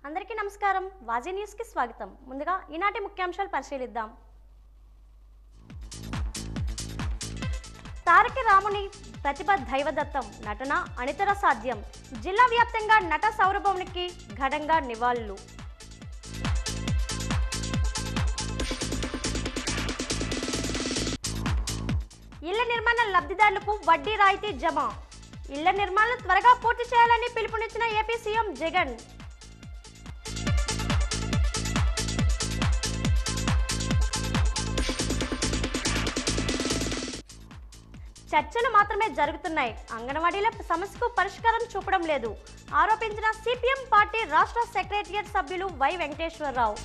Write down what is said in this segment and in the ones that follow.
అందరికీ నమస్కారం. వాజీ న్యూస్ కి స్వాగతం. ముందుగా ఈనాటి ముఖ్యాంశాలు పరిశీలిద్దాం. తారక రాముని ప్రతిభ దైవదత్తం, నటన అనితర సాధ్యం. జిల్లా వ్యాప్తంగా నట సౌరభవునికి ఘనంగా నివాళులు. ఇళ్ల నిర్మాణ లబ్ధిదారులకు వడ్డీ రాయితీ జమ. ఇళ్ల నిర్మాణం త్వరగా పూర్తి చేయాలని పిలుపునిచ్చిన ఏపీ సీఎం జగన్. చర్చలు మాత్రమే జరుగుతున్నాయి, అంగన్వాడీల సమస్యకు పరిష్కారం చూపడం లేదు ఆరోపించిన సిపిఎం పార్టీ రాష్ట్ర సెక్రటరియట్ సభ్యులు వై వెంకటేశ్వరరావు.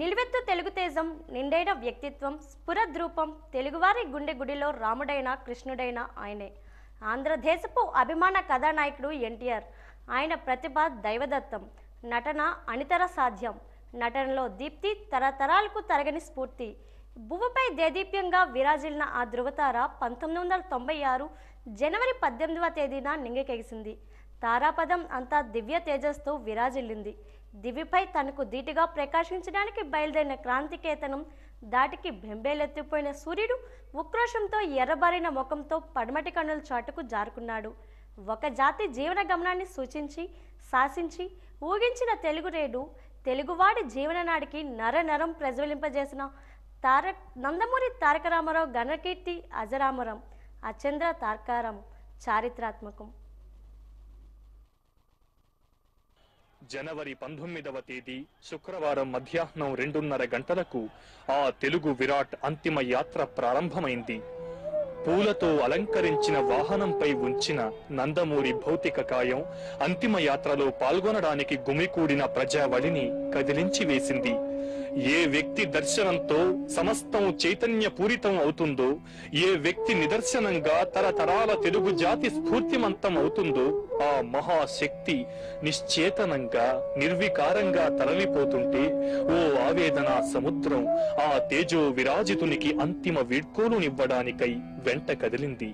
నిలువెత్తు తెలుగు తేజం, నిండైన వ్యక్తిత్వం, స్ఫురద్రూపం, తెలుగువారి గుండె గుడిలో రాముడైన కృష్ణుడైన ఆయనే. ఆంధ్రదేశపు అభిమాన కథానాయకుడు ఎన్టీఆర్. ఆయన ప్రతిభ దైవదత్తం, నటన అనితర సాధ్యం. నటనలో దీప్తి, తరతరాలకు తరగని స్ఫూర్తి. భువపై దేదీప్యంగా విరాజిల్లిన ఆ ధృవతార 1996 జనవరి 18వ తేదీన నింగికెగిసింది. తారాపదం అంతా దివ్య తేజస్తో విరాజిల్లింది. దివిపై తనకు ధీటుగా ప్రకాశించడానికి బయలుదేరిన క్రాంతికేతనం దాటికి బెంబేలెత్తిపోయిన సూర్యుడు ఉక్రోషంతో ఎర్రబారిన ముఖంతో పడమటి కన్నుల చాటుకు జారుకున్నాడు. ఒక జాతి జీవన గమనాన్ని సూచించి శాసించి ఊగించిన తెలుగు రేడు, తెలుగువాడి జీవననాడికి నరనరం ప్రజ్వలింపజేసిన నందమూరి తారక రామారావు ఘనకీర్తి అజరామరం, అచంద్ర తారకారం, చారిత్రాత్మకం. జనవరి 19వ తేదీ శుక్రవారం మధ్యాహ్నం 2:30 గంటలకు ఆ తెలుగు విరాట్ అంతిమ యాత్ర ప్రారంభమైంది. పూలతో అలంకరించిన వాహనంపై ఉంచిన నందమూరి భౌతిక కాయం అంతిమ యాత్రలో పాల్గొనడానికి గుమికూడిన ప్రజావళిని కదిలించి వేసింది. ఏ వ్యక్తి దర్శనంతో సమస్తం చైతన్య పూరితం అవుతుందో, ఏ వ్యక్తి నిదర్శనంగా తరతరాల తెలుగు జాతి స్ఫూర్తిమంతం అవుతుందో, ఆ మహాశక్తి నిశ్చేతనంగా నిర్వికారంగా తరలిపోతుంటే ఓ ఆవేదన సముద్రం ఆ తేజో విరాజితునికి అంతిమ వీడ్కోలునివ్వడానికై వెంట కదిలింది.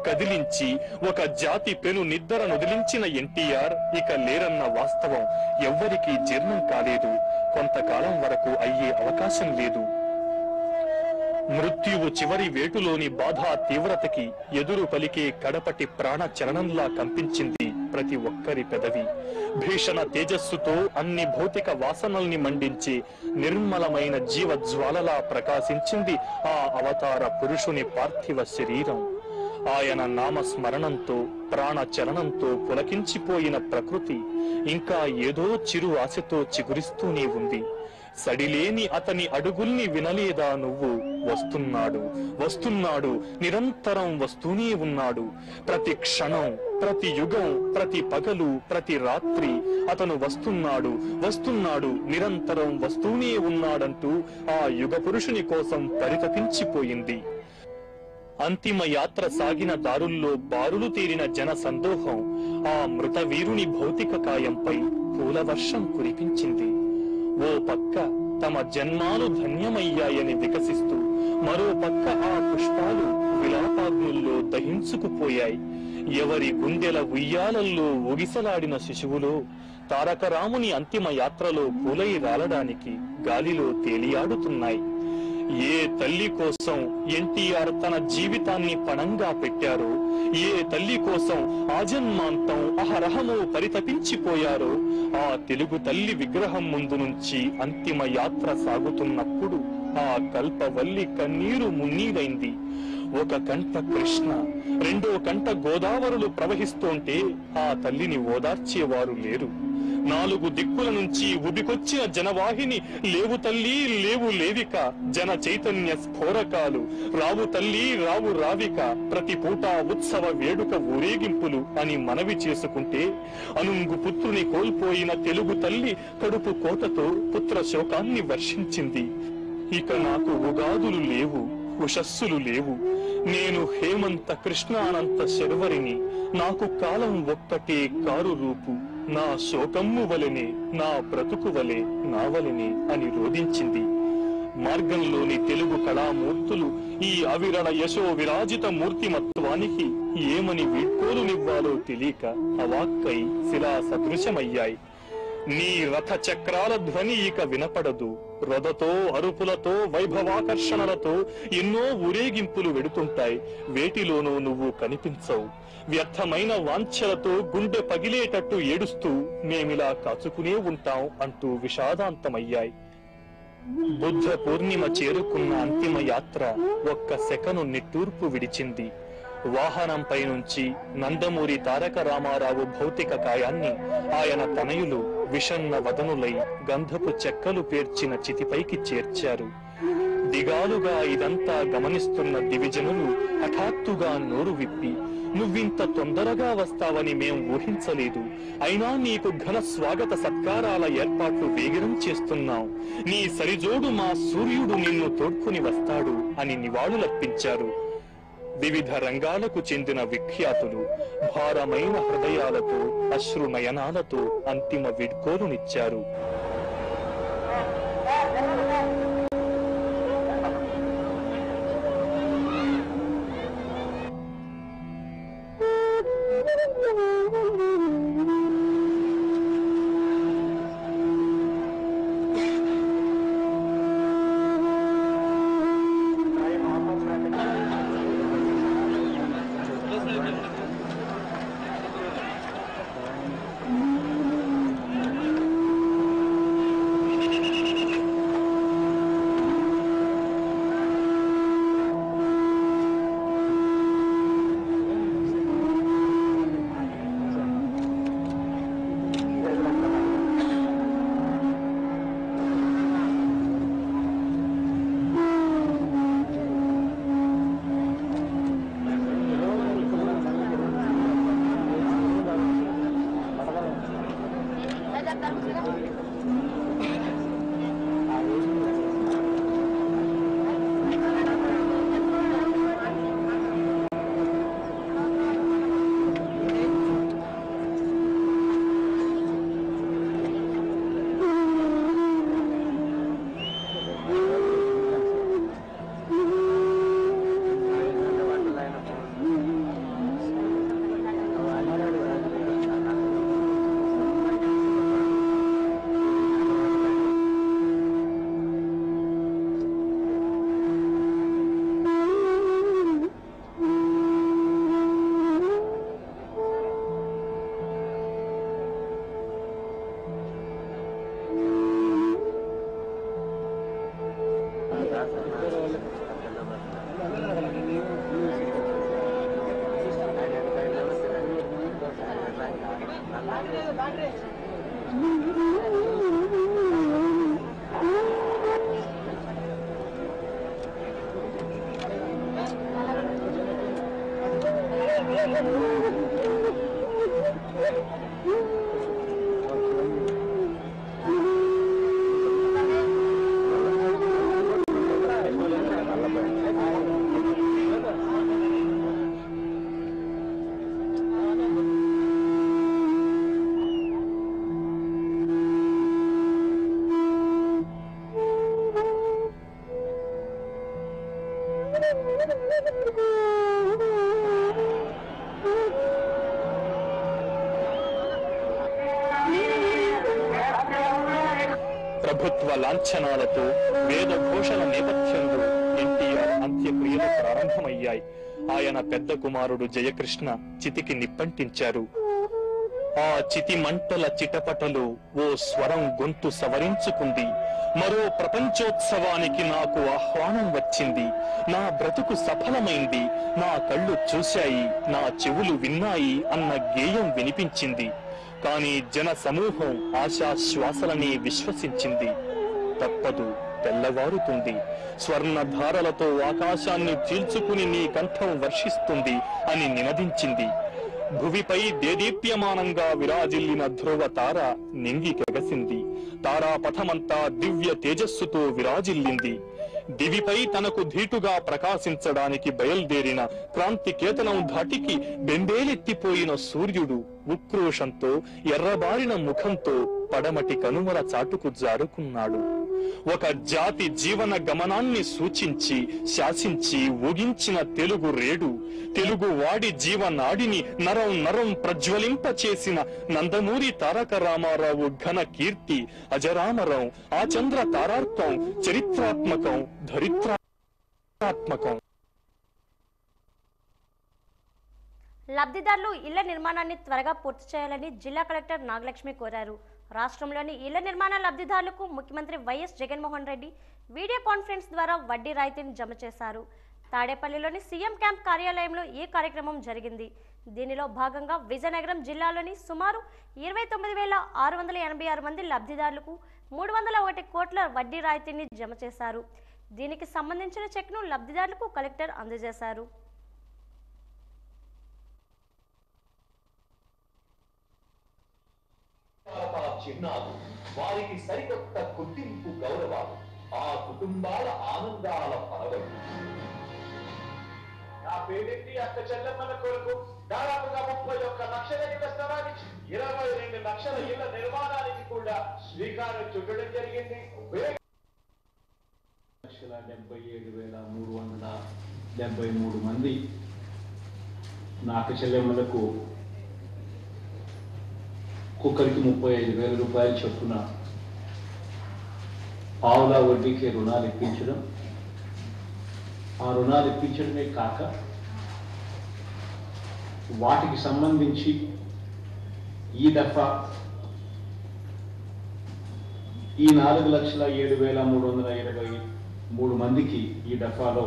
కదిలించి ఒక జాతి పెను నిద్ర నొదిలించిన ఎన్టీఆర్ ఇక లేరన్న వాస్తవం ఎవ్వరికీ జీర్ణం కాలేదు. కొంతకాలం వరకు అయ్యే అవకాశం లేదు. మృత్యువు చివరి వేటులోని బాధ తీవ్రతకి ఎదురు పలికే కడపటి ప్రాణ చలనంలా కంపించింది ప్రతి ఒక్కరి పెదవి. భీషణ తేజస్సుతో అన్ని భౌతిక వాసనల్ని మండించి నిర్మలమైన జీవజ్వాలలా ప్రకాశించింది ఆ అవతార పురుషుని పార్థివ శరీరం. ఆయన నామస్మరణంతో ప్రాణ చలనంతో పులకించిపోయిన ప్రకృతి ఇంకా ఏదో చిరు ఆశతో చిగురిస్తూనే ఉంది. సడిలేని అతని అడుగుల్ని వినలేదా నువ్వు? వస్తున్నాడు, నిరంతరం వస్తూనే ఉన్నాడు. ప్రతి క్షణం, ప్రతి యుగం, ప్రతి పగలు, ప్రతి రాత్రి అతను వస్తున్నాడు, నిరంతరం వస్తూనే ఉన్నాడంటూ ఆ యుగ పురుషుని కోసం పరితపించిపోయింది. అంతిమ యాత్ర సాగిన దారుల్లో బారులు తీరిన జన సందోహం ఆ మృత వీరుని భౌతిక కాయంపై పూలవర్షం కురిపించింది. ఓ పక్క తమ జన్మాలు ధన్యమయ్యాయని వికసిస్తూ, మరో పక్క ఆ పుష్పాలు విలాపాగ్నుల్లో దహించుకుపోయాయి. ఎవరి గుండెల ఉయ్యాలల్లో ఊగిసలాడిన శిశువులో తారక రాముని అంతిమ యాత్రలో పూలై రాలడానికి గాలిలో తేలియాడుతున్నాయి. ఏ తల్లి కోసం ఎన్టీఆర్ తన జీవితాన్ని పణంగా పెట్టారో, ఏ తల్లి కోసం ఆజన్మాంతం అహరహము పరితపించిపోయారో, ఆ తెలుగు తల్లి విగ్రహం ముందు నుంచి అంతిమ యాత్ర సాగుతున్నప్పుడు ఆ కల్పవల్లి కన్నీరు మున్నీరైంది. ఒక కంట కృష్ణ, రెండో కంట గోదావరులు ప్రవహిస్తోంటే ఆ తల్లిని ఓదార్చేవారు లేరు. నాలుగు దిక్కుల నుంచి ఉబికొచ్చిన జనవాహిని లేవు తల్లి లేవు లేవిక, జన చైతన్య స్ఫోరకాలు రావు తల్లి రావు రావిక, ప్రతి పూట ఉత్సవ వేడుక ఊరేగింపులు అని మనవి చేసుకుంటే, అనుంగు పుత్రుని కోల్పోయిన తెలుగు తల్లి కడుపు కోతతో పుత్ర శోకాన్ని వర్షించింది. ఇక నాకు ఉగాదులు లేవు, ఉషస్సులు లేవు. నేను హేమంత కృష్ణానంత శర్వరిని, నాకు కాలం ఒక్కటే కారు రూపు, నా శోకమ్ము వలెనే నా బ్రతుకు వలె నా వలెనే అని రోధించింది. మార్గంలోని తెలుగు కళామూర్తులు ఈ అవిరళ యశో విరాజిత మూర్తిమత్వానికి ఏమని వీడ్కోలునివ్వాలో తెలియక అవాక్కై శిలా సదృశమయ్యాయి. నీ రథ చక్రాల ధ్వని ఇక వినపడదు. రథతో అరుపులతో వైభవాకర్షణలతో ఎన్నో ఊరేగింపులు వెడుతుంటాయి. వేటిలోనూ నువ్వు కనిపించవు. వ్యర్థమైన వాంఛలతో గుండె పగిలేటట్టు ఏడుస్తూ మేమిలా కాచుకునే ఉంటాం అంటూ విషాదాంతమయ్యాయి. బుద్ధ పూర్ణిమ చేరుకున్న అంతిమ యాత్ర ఒక్క సెకను నిట్టూర్పు విడిచింది. వాహనంపై నుంచి నందమూరి తారక రామారావు భౌతిక కాయాన్ని ఆయన తనయులు విషన్న వదనులై గంధపు చెక్కలు పేర్చిన చితిపైకి చేర్చారు. దిగాలుగా ఇదంతా గమనిస్తున్న దివిజనులు హఠాత్తుగా నోరు విప్పి, నువ్వింత తొందరగా వస్తావని మేం ఊహించలేదు, అయినా నీకు ఘన స్వాగత సత్కారాల ఏర్పాట్లు వేగిరం చేస్తున్నాం, నీ సరిజోడు మా సూర్యుడు నిన్ను తోడ్కొని వస్తాడు అని నివాళులర్పించారు. వివిధ రంగాలకు చెందిన విఖ్యాతులు భారమైన హృదయాలతో అశ్రు నయనాలతో అంతిమ వీడ్కోలునిచ్చారు. ప్రభుత్వ లాంఛనాలతో వేద ఘోషణ నేపథ్యంలో ఎన్టీఆర్ అంత్యక్రియలు ప్రారంభమయ్యాయి. ఆయన పెద్ద కుమారుడు జయకృష్ణ చితికి నిప్పంటించారు. ఆ చితి మంటల చిటపటలో ఓ స్వరం గొంతు సవరించుకుంది. మరో ప్రపంచోత్సవానికి నాకు ఆహ్వానం వచ్చింది. నా బ్రతుకు సఫలమైంది, నా కళ్ళు చూశాయి, నా చెవులు విన్నాయి అన్న గేయం వినిపించింది. కానీ జన సమూహం ఆశా శ్వాసలని విశ్వసించింది. తప్పదు, తెల్లవారుతుంది, స్వర్ణధారలతో ఆకాశాన్ని చీల్చుకుని నీ కంఠం వర్షిస్తుంది అని నినదించింది. భువిపై దేదీప్యమానంగా విరాజిల్లిన ధ్రువ తార నింగి కెగసింది. తారాపథమంతా దివ్య తేజస్సుతో విరాజిల్లింది. దివిపై తనకు ధీటుగా ప్రకాశించడానికి బయలుదేరిన క్రాంతి కేతనం ధాటికి బెంబేలెత్తిపోయిన సూర్యుడు ఉక్రోషంతో ఎర్రబారిన ముఖంతో పడమటి కనుమల చాటుకు జారుకున్నాడు. ఒక జాతి జీవన గమనాన్ని సూచించి శాసించి ఊగించిన తెలుగు రేడు, తెలుగు వాడి జీవనాడిని నరం నరం ప్రజ్వలింపచేసిన నందమూరి తారక రామారావు ఘన కీర్తి అజరామరం, ఆ చంద్ర తారార్కం, చరిత్రాత్మకం, ధరిత్రాత్మకం. లబ్ధిదారులు ఇళ్ల నిర్మాణాన్ని త్వరగా పూర్తి చేయాలని జిల్లా కలెక్టర్ నాగలక్ష్మి కోరారు. రాష్ట్రంలోని ఇళ్ల నిర్మాణ లబ్ధిదారులకు ముఖ్యమంత్రి YS Jaganmohan Reddy video conference ద్వారా వడ్డీ రాయితీని జమ చేశారు. తాడేపల్లిలోని సీఎం క్యాంప్ కార్యాలయంలో ఈ కార్యక్రమం జరిగింది. దీనిలో భాగంగా విజయనగరం జిల్లాలోని సుమారు 29,686 మంది లబ్ధిదారులకు 301 కోట్ల వడ్డీ రాయితీని జమ చేశారు. దీనికి సంబంధించిన చెక్ను లబ్ధిదారులకు కలెక్టర్ అందజేశారు. చిన్నాలు వారికి సరికొత్త గుర్తింపు, గౌరవాలు, ఆ కుటుంబాల ఆనందాల పరవడు. నా పేరెత్తి అక్క చెల్లెమ్మల కొరకు దాదాపుగా 31 లక్షల ఇళ్ల స్థలానికి 22 లక్షల ఇళ్ల నిర్మాణానికి కూడా శ్రీకారం చుట్టడం జరిగింది. 1,77,373 మంది నా అక్క చెల్లెమ్మలకు ఒక్కొక్కరికి 35,000 రూపాయలు చొప్పున పావులా వడ్డీకి రుణాలు ఇప్పించడం, ఆ రుణాలు ఇప్పించడమే కాక వాటికి సంబంధించి ఈ దఫా ఈ 4,07,323 మందికి ఈ దఫాలో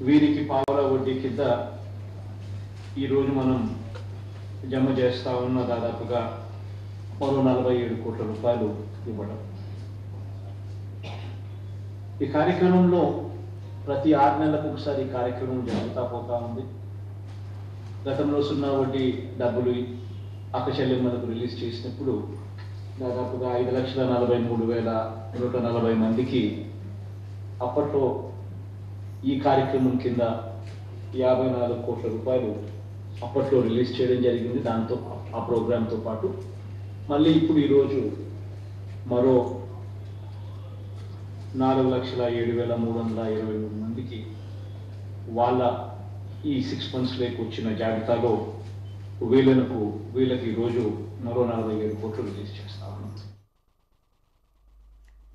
వీరికి పావులా వడ్డీ కింద ఈరోజు మనం జమ చేస్తా ఉన్న దాదాపుగా మరో 47 కోట్ల రూపాయలు ఇవ్వడం. ఈ కార్యక్రమంలో ప్రతి 6 నెలలకు ఒకసారి ఈ కార్యక్రమం జరుగుతూ పోతా ఉంది. గతంలో 0 వడ్డీ డబ్బులు అక్క చెల్లెమ్మలకు రిలీజ్ చేసినప్పుడు దాదాపుగా 5,43,140 మందికి అప్పట్లో ఈ కార్యక్రమం కింద 54 కోట్ల రూపాయలు అప్పట్లో రిలీజ్ చేయడం జరిగింది. దాంతో ఆ ప్రోగ్రాంతో పాటు మళ్ళీ ఇప్పుడు ఈరోజు మరో 4,07,323 మందికి వాళ్ళ ఈ 6 months లేకు వచ్చిన జాబితాలో వీళ్ళకి ఈరోజు మరో 47 కోట్లు రిలీజ్ చేస్తా ఉన్నాం.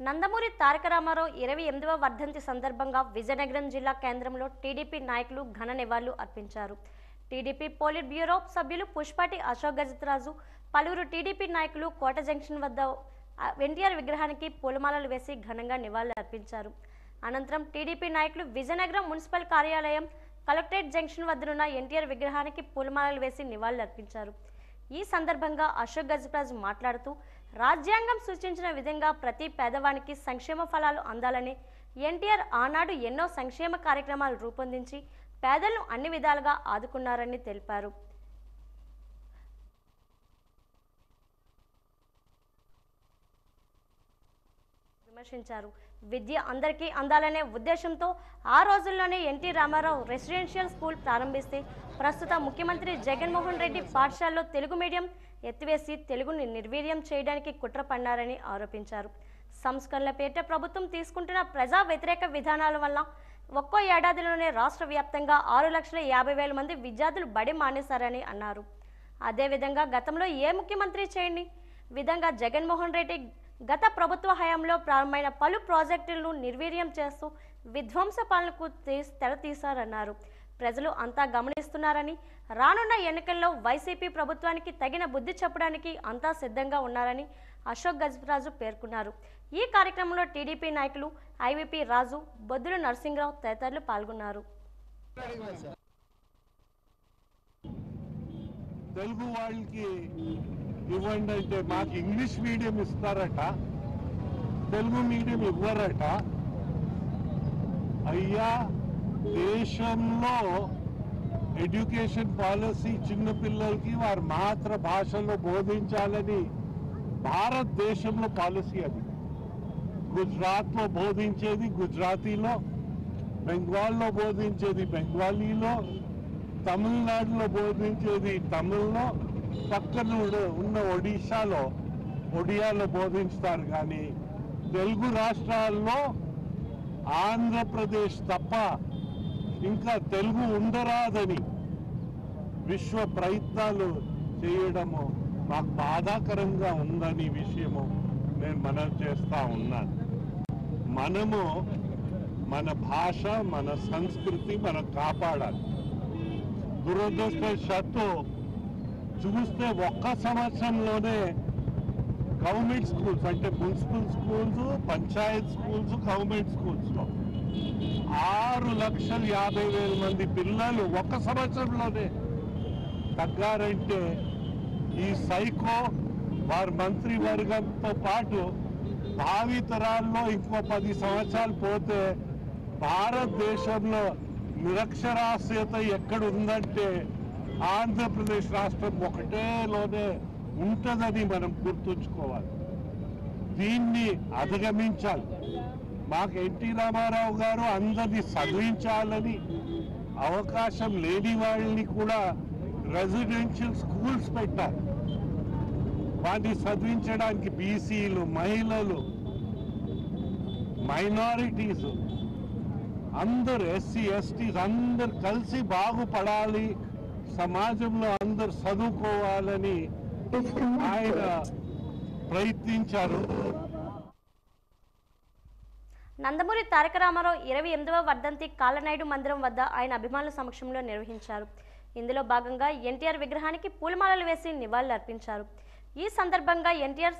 నందమూరి తారక రామారావు 28వ వర్ధంతి సందర్భంగా విజయనగరం జిల్లా కేంద్రంలో టీడీపీ నాయకులు ఘన నివాళులు అర్పించారు. టీడీపీ పోలిట్ బ్యూరో సభ్యులు పుష్పాటి అశోక్ గజపతిరాజు, పలువురు టీడీపీ నాయకులు కోట జంక్షన్ వద్ద ఎన్టీఆర్ విగ్రహానికి పూలమాలలు వేసి ఘనంగా నివాళులు అర్పించారు. అనంతరం టీడీపీ నాయకులు విజయనగరం మున్సిపల్ కార్యాలయం, కలెక్టరేట్ జంక్షన్ వద్దనున్న ఎన్టీఆర్ విగ్రహానికి పూలమాలలు వేసి నివాళులు అర్పించారు. ఈ సందర్భంగా అశోక్ గజపతిరాజు మాట్లాడుతూ, రాజ్యాంగం సూచించిన విధంగా ప్రతి పేదవానికి సంక్షేమ ఫలాలు అందాలని ఎన్టీఆర్ ఆనాడు ఎన్నో సంక్షేమ కార్యక్రమాలు రూపొందించి పేదలను అన్ని విధాలుగా ఆదుకున్నారని తెలిపారు. విమర్శించారు. విద్య అందరికీ అందాలనే ఉద్దేశంతో ఆ రోజుల్లోనే ఎన్టీ రామారావు రెసిడెన్షియల్ స్కూల్ ప్రారంభిస్తే ప్రస్తుత ముఖ్యమంత్రి జగన్మోహన్ రెడ్డి పాఠశాలలో తెలుగు మీడియం ఎత్తివేసి తెలుగుని నిర్వీర్యం చేయడానికి కుట్ర పన్నారని ఆరోపించారు. సంస్కరణల పేరిట ప్రభుత్వం తీసుకుంటున్న ప్రజా వ్యతిరేక విధానాల వల్ల ఒక్కో ఏడాదిలోనే రాష్ట్ర వ్యాప్తంగా 6,50,000 మంది విద్యార్థులు బడి మానేశారని అన్నారు. అదేవిధంగా గతంలో ఏ ముఖ్యమంత్రి చేయని విధంగా జగన్మోహన్ రెడ్డి గత ప్రభుత్వ హయాంలో ప్రారంభమైన పలు ప్రాజెక్టులను నిర్వీర్యం చేస్తూ విధ్వంస పాలనకు తెరతీశారన్నారు. ప్రజలు అంతా గమనిస్తున్నారని, రానున్న ఎన్నికల్లో వైసీపీ ప్రభుత్వానికి తగిన బుద్ధి చెప్పడానికి అంతా సిద్ధంగా ఉన్నారని అశోక్ గజపతిరాజు పేర్కొన్నారు. ఈ కార్యక్రమంలో టీడీపీ నాయకులు ఐవీపీ రాజు, బొద్దుల నరసింహరావు తదితరులు పాల్గొన్నారు. తెలుగు వాళ్ళకి ఇవ్వండి అంటే మాకు ఇంగ్లీష్ మీడియం ఇస్తారట, తెలుగు మీడియం ఇవ్వరట. అయ్యా, దేశంలో ఎడ్యుకేషన్ పాలసీ చిన్నపిల్లలకి వారి మాతృభాషలో బోధించాలని భారతదేశంలో పాలసీ అది. గుజరాత్లో బోధించేది గుజరాతీలో, బెంగాల్లో బోధించేది బెంగాలీలో, తమిళనాడులో బోధించేది తమిళ్లో, పక్కన ఉన్న ఒడియాలో బోధిస్తారు. కానీ తెలుగు రాష్ట్రాల్లో ఆంధ్రప్రదేశ్ తప్ప ఇంకా తెలుగు ఉండరాదని విశ్వ ప్రయత్నాలు చేయడము మాకు బాధాకరంగా ఉందని విషయము నేను మనవి చేస్తా ఉన్నాను. మనము మన భాష, మన సంస్కృతి మనం కాపాడాలి. దురదృష్టవశాత్తు చూస్తే ఒక్క సంవత్సరంలోనే గవర్నమెంట్ స్కూల్స్ అంటే municipal schools, Panchayat schools, government స్కూల్స్లో 6,50,000 మంది పిల్లలు ఒక్క సంవత్సరంలోనే తగ్గారంటే ఈ సైకో వారి మంత్రివర్గంతో పాటు భావితరాల్లో ఇంకో 10 సంవత్సరాలు పోతే భారతదేశంలో నిరక్షరాస్యత ఎక్కడుందంటే ఆంధ్రప్రదేశ్ రాష్ట్రం ఒకటేలోనే ఉంటుందని మనం గుర్తుంచుకోవాలి. దీన్ని అధిగమించాలి. మాకు ఎన్టీ రామారావు గారు అందరినీ చదివించాలని, అవకాశం లేని వాళ్ళని కూడా రెసిడెన్షియల్ స్కూల్స్ పెట్టారు. వాటిని చదివించడానికి బీసీలు, మహిళలు, మైనారిటీస్ అందరు, ఎస్సీ ఎస్టీస్ అందరు కలిసి బాగుపడాలి, సమాజంలో అందరు చదువుకోవాలని ఆయన ప్రయత్నించారు. నందమూరి తారక రామారావు 28వ వర్ధంతి కాలనాయుడు మందిరం వద్ద ఆయన అభిమానుల సమక్షంలో నిర్వహించారు. ఇందులో భాగంగా ఎన్టీఆర్ విగ్రహానికి పూలమాలలు వేసి నివాళులర్పించారు. ఈ సందర్భంగా ఎన్టీఆర్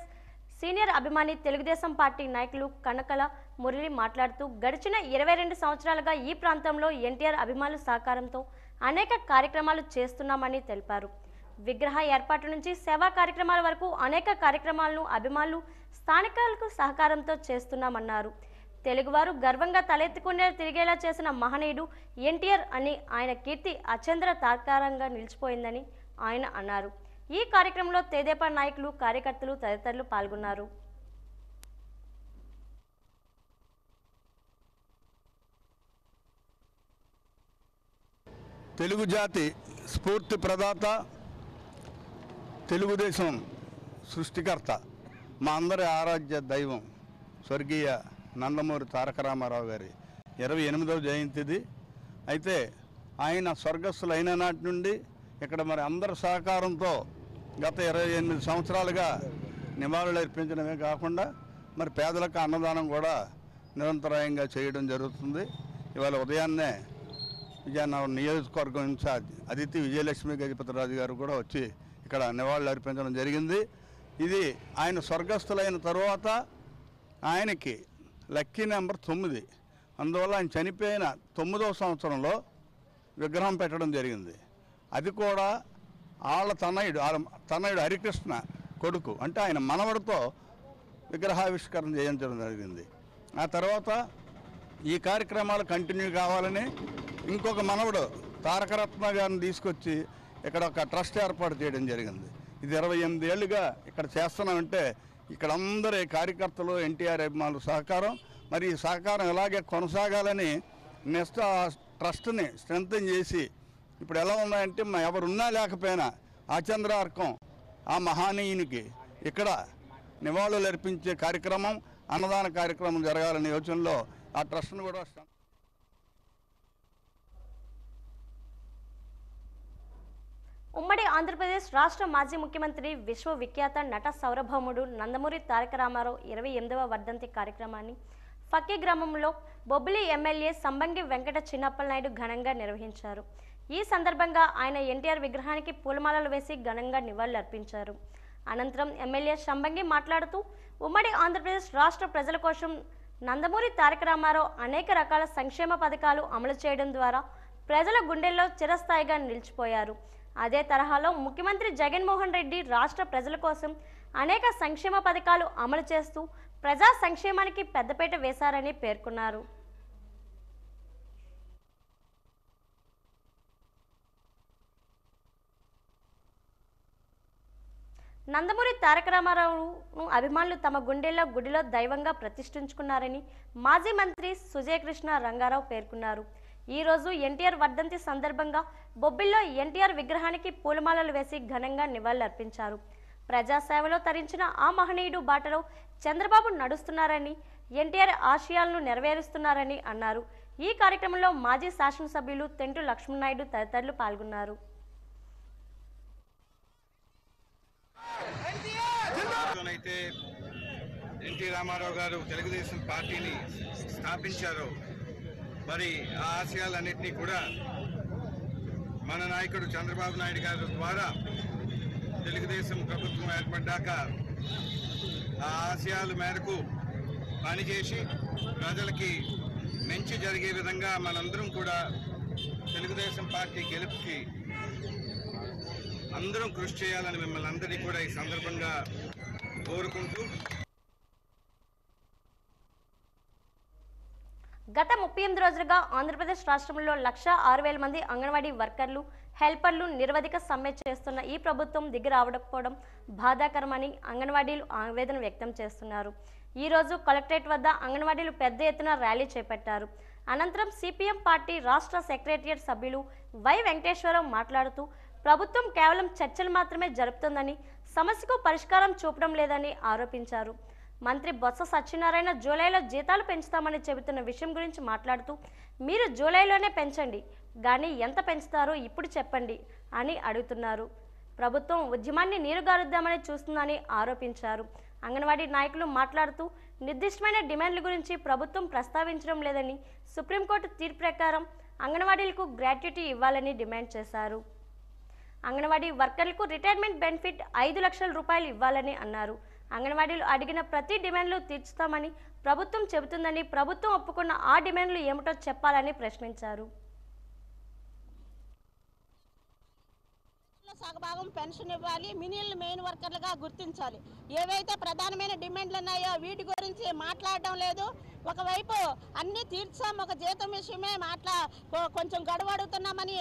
సీనియర్ అభిమాని తెలుగుదేశం పార్టీ నాయకులు కనకల మురళి మాట్లాడుతూ గడిచిన 22 సంవత్సరాలుగా ఈ ప్రాంతంలో ఎన్టీఆర్ అభిమానుల సహకారంతో అనేక కార్యక్రమాలు చేస్తున్నామని తెలిపారు. విగ్రహ ఏర్పాటు నుంచి సేవా కార్యక్రమాల వరకు అనేక కార్యక్రమాలను అభిమానులు, స్థానికులకు సహకారంతో చేస్తున్నామన్నారు. తెలుగువారు గర్వంగా తలెత్తుకునే తిరిగేలా చేసిన మహనీయుడు ఎన్టీఆర్ అని ఆయన కీర్తి అచంద్ర తార్కారంగా నిలిచిపోయిందని ఆయన అన్నారు. ఈ కార్యక్రమంలో తెదేపా నాయకులు, కార్యకర్తలు తదితరులు పాల్గొన్నారు. తెలుగు జాతి స్ఫూర్తి ప్రదాత, తెలుగుదేశం సృష్టికర్త, మా అందరి ఆరాధ్య దైవం స్వర్గీయ నందమూరి తారక రామారావు గారి 28వ జయంతిది. అయితే ఆయన స్వర్గస్థులైన నాటి నుండి ఇక్కడ మరి అందరి సహకారంతో గత 28 సంవత్సరాలుగా నివాళులు అర్పించడమే కాకుండా మరి పేదలకు అన్నదానం కూడా నిరంతరాయంగా చేయడం జరుగుతుంది. ఇవాళ ఉదయాన్నే విజయనగరం నియోజకవర్గం ఇన్ఛార్జ్ అదితి విజయలక్ష్మి గజపతిరాజు గారు కూడా వచ్చి ఇక్కడ నివాళులు అర్పించడం జరిగింది. ఇది ఆయన స్వర్గస్థులైన తరువాత ఆయనకి లక్కీ నెంబర్ 9. అందువల్ల ఆయన చనిపోయిన 9వ సంవత్సరంలో విగ్రహం పెట్టడం జరిగింది. అది కూడా వాళ్ళ తనయుడు హరికృష్ణ కొడుకు అంటే ఆయన మనవడితో విగ్రహావిష్కరణ చేయించడం జరిగింది. ఆ తర్వాత ఈ కార్యక్రమాలు కంటిన్యూ కావాలని ఇంకొక మనవడు తారకరత్న గారిని తీసుకొచ్చి ఇక్కడ ఒక ట్రస్ట్ ఏర్పాటు చేయడం జరిగింది. ఇది 28 ఏళ్ళుగా ఇక్కడ చేస్తున్నామంటే ఇక్కడ అందరి కార్యకర్తలు, ఎన్టీఆర్ అభిమానులు సహకారం, మరి ఈ సహకారం ఇలాగే కొనసాగాలని నెక్స్ట్ ఆ ట్రస్ట్ని స్ట్రెంథెన్ చేసి ఇప్పుడు ఎలా ఉన్నాయంటే ఎవరున్నా లేకపోయినా ఆచంద్రార్కం ఆ మహానీయునికి ఇక్కడ నివాళులు అర్పించే కార్యక్రమం, అన్నదాన కార్యక్రమం జరగాలనే యోచనలో ఆ ట్రస్ట్ను కూడా ఉమ్మడి ఆంధ్రప్రదేశ్ రాష్ట్ర మాజీ ముఖ్యమంత్రి, విశ్వవిఖ్యాత నట సార్వభౌముడు నందమూరి తారక రామారావు 28వ వర్ధంతి కార్యక్రమాన్ని ఫక్కీ గ్రామంలో బొబ్బిలి ఎమ్మెల్యే సంబంగి వెంకట చిన్నప్పలనాయుడు ఘనంగా నిర్వహించారు. ఈ సందర్భంగా ఆయన ఎన్టీఆర్ విగ్రహానికి పూలమాలలు వేసి ఘనంగా నివాళులర్పించారు. అనంతరం ఎమ్మెల్యే సంబంగి మాట్లాడుతూ ఉమ్మడి ఆంధ్రప్రదేశ్ రాష్ట్ర ప్రజల కోసం నందమూరి తారక రామారావు అనేక రకాల సంక్షేమ పథకాలు అమలు చేయడం ద్వారా ప్రజల గుండెల్లో చిరస్థాయిగా నిలిచిపోయారు. అదే తరహాలో ముఖ్యమంత్రి జగన్మోహన్ రెడ్డి రాష్ట్ర ప్రజల కోసం అనేక సంక్షేమ పథకాలు అమలు చేస్తూ ప్రజా సంక్షేమానికి పెద్దపీట వేశారని పేర్కొన్నారు. నందమూరి తారక రామారావును అభిమానులు తమ గుడిలో దైవంగా ప్రతిష్ఠించుకున్నారని మాజీ మంత్రి సుజయకృష్ణ రంగారావు పేర్కొన్నారు. ఈ రోజు ఎన్టీఆర్ వర్ధంతి సందర్భంగా బొబ్బిల్లో ఎన్టీఆర్ విగ్రహానికి పూలమాలలు వేసి ఘనంగా నివాళులర్పించారు. ప్రజాసేవలో తరించిన ఆ మహనీయుడు బాటలో చంద్రబాబు నడుస్తున్నారని, ఎన్టీఆర్ ఆశయాలను నెరవేరుస్తున్నారని అన్నారు. ఈ కార్యక్రమంలో మాజీ శాసనసభ్యులు తెంటు లక్ష్మణనాయుడు తదితరులు పాల్గొన్నారు. అయితే ఎన్టీ రామారావు గారు తెలుగుదేశం పార్టీని స్థాపించారో మరి ఆ ఆశయాలన్నింటినీ కూడా మన నాయకుడు చంద్రబాబు నాయుడు గారి ద్వారా తెలుగుదేశం ప్రభుత్వం ఏర్పడ్డాక ఆ ఆశయాల మేరకు పనిచేసి ప్రజలకి మంచి జరిగే విధంగా మనందరం కూడా తెలుగుదేశం పార్టీ గెలుపుకి అందరం కృషి చేయాలని మిమ్మల్ని అందరినీ కూడా ఈ సందర్భంగా కోరుకుంటూ గత 38 రోజులుగా ఆంధ్రప్రదేశ్ రాష్ట్రంలో 1,06,000 మంది అంగన్వాడీ వర్కర్లు, హెల్పర్లు నిరవధిక సమ్మె చేస్తున్న ఈ ప్రభుత్వం దిగిరావకపోవడం బాధాకరమని అంగన్వాడీలు ఆవేదన వ్యక్తం చేస్తున్నారు. ఈ రోజు కలెక్టరేట్ వద్ద అంగన్వాడీలు పెద్ద ఎత్తున ర్యాలీ చేపట్టారు. అనంతరం సిపిఎం పార్టీ రాష్ట్ర సెక్రటేరియట్ సభ్యులు వై వెంకటేశ్వరరావు మాట్లాడుతూ ప్రభుత్వం కేవలం చర్చలు మాత్రమే జరుపుతుందని, సమస్యకు పరిష్కారం చూపడం లేదని ఆరోపించారు. మంత్రి బొత్స సత్యనారాయణ జూలైలో జీతాలు పెంచుతామని చెబుతున్న విషయం గురించి మాట్లాడుతూ మీరు జూలైలోనే పెంచండి కానీ ఎంత పెంచుతారో ఇప్పుడు చెప్పండి అని అడుగుతున్నారు. ప్రభుత్వం ఉద్యమాన్ని నీరుగారుద్దామని చూస్తుందని ఆరోపించారు. అంగన్వాడీ నాయకులు మాట్లాడుతూ నిర్దిష్టమైన డిమాండ్ల గురించి ప్రభుత్వం ప్రస్తావించడం లేదని, సుప్రీంకోర్టు తీర్పు ప్రకారం అంగన్వాడీలకు గ్రాట్యుటీ ఇవ్వాలని డిమాండ్ చేశారు. అంగన్వాడీ వర్కర్లకు రిటైర్మెంట్ బెనిఫిట్ 5 లక్షల రూపాయలు ఇవ్వాలని అన్నారు. అంగన్వాడీలు అడిగిన ప్రతి డిమాండ్లు తీర్చుతామని ప్రభుత్వం చెబుతుందని, ప్రభుత్వం ఒప్పుకున్న ఆ డిమాండ్లు ఏమిటో చెప్పాలని ప్రశ్నించారు. సగభాగం పెన్షన్ ఇవ్వాలి, మినిమం మెయిన్ వర్కర్లుగా గుర్తించాలి. ఏవైతే ప్రధానమైన డిమాండ్లు ఉన్నాయో వీటి గురించి మాట్లాడడం లేదు. ఒకవైపు అన్ని తీర్చాం, ఒక జీతం విషయమే కొంచెం గడువు అడుగుతున్నామని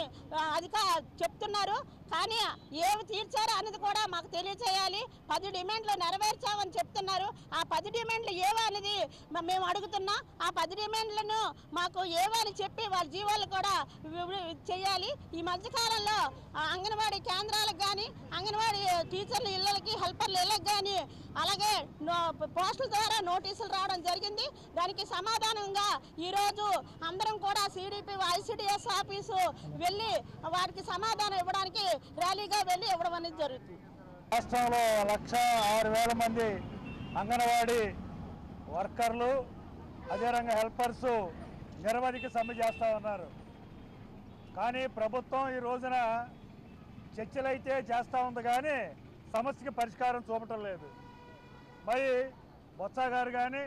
చెప్తున్నారు. కానీ ఏమి తీర్చారో అనేది కూడా మాకు తెలియచేయాలి. 10 డిమాండ్లు నెరవేర్చామని చెప్తున్నారు. ఆ 10 డిమాండ్లు ఏవో అనేది మేము అడుగుతున్నాం. ఆ 10 డిమాండ్లను మాకు ఏవో అని చెప్పి వాళ్ళ జీవాలు కూడా చేయాలి. ఈ మధ్యకాలంలో అంగన్వాడీ కేంద్రాలకు కానీ, అంగన్వాడీ టీచర్ల ఇళ్ళకి, హెల్పర్ల ఇళ్ళకి కానీ, అలాగే పోస్టుల ద్వారా నోటీసులు రావడం జరిగింది. దానికి సమాధానంగా ఈరోజు అందరం కూడా సిడిపి ఐసిడిఎస్ ఆఫీసు వెళ్ళి వారికి సమాధానం ఇవ్వడానికి ర్యాలీగా వెళ్ళి ఇవ్వడం అనేది జరుగుతుంది. రాష్ట్రంలో 1,06,000 మంది అంగన్వాడీ వర్కర్లు, అదేవిధంగా హెల్పర్స్ నిరవధిక సమ్మె చేస్తూ ఉన్నారు. కానీ ప్రభుత్వం ఈ రోజున చర్చలైతే చేస్తూ ఉంది కానీ సమస్యకి పరిష్కారం చూపటం లేదు. మరి బొత్స గారు కానీ